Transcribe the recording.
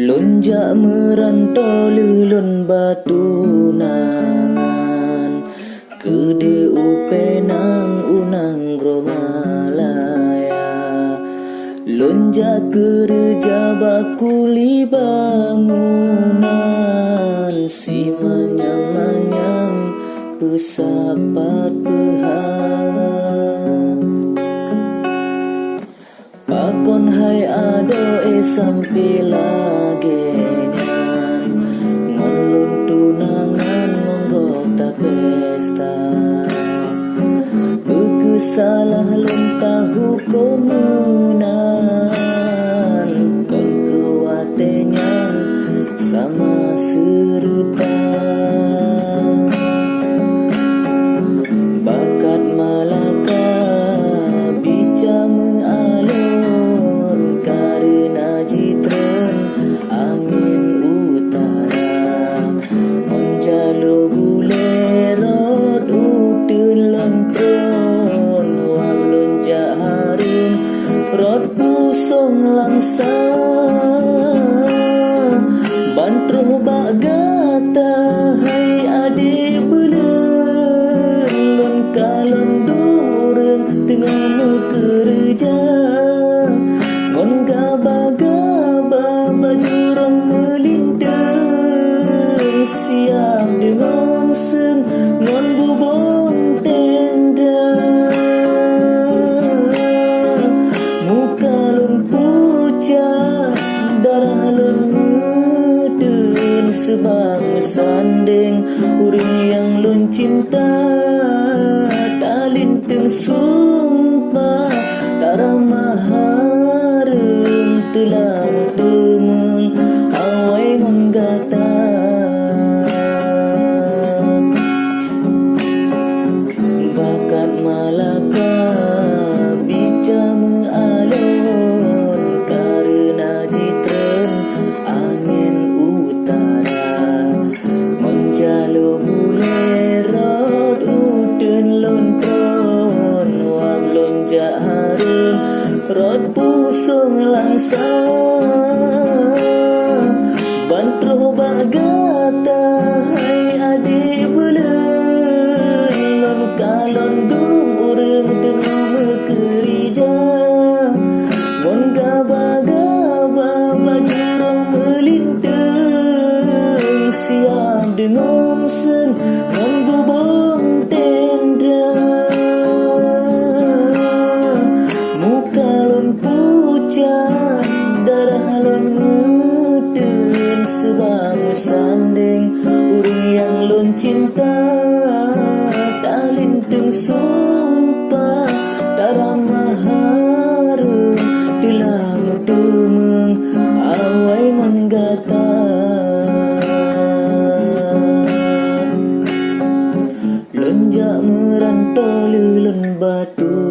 Lonjak merantau lulun batu nangan, kede upenang unang gromalaya. Lonjak kerja bakuli bangunan, si manyang-manyang pesapat pehang. Pakon hai ado sampai lagi nyan, ngelun tunangan menggota pesta. Bekesalah lentah hukuman, kon kuatnya sama serutan. Bakat Malaka bica mengalun, karena jitren angin utara. Monjalo bulerot utun lempron, walun jaharin rot pusong langsa. Bantro bagata hai ade bulan, lon kalon dureng tengah kerja. Ngon gaba-gaba bajurong melintang, siap dengan sen ngon bubong tenda. Muka lon pucat, darah lon meden, sebang sanding uring yang lon cinta. Talinteng sumpah taramah harem, telah temeng awai menggata. Bakat Malaka bica mengalun, karena jitren angin utara. Menjalo bulerot uden lontron, wang lonjak harum rot pusung langsa. Bantro bagata hai ade bulan, lon kalon dum urang tengah kerja. Ngon gaba-gaba bajurong melintang, siap dengan sen ngon bubong tenda. Muka lon pucat, darah lon meden, sebang sanding uring yang lon cinta. Talinteng sumpah taramah harum, telah temeng awai menggata. Lonjak merantau lulun batu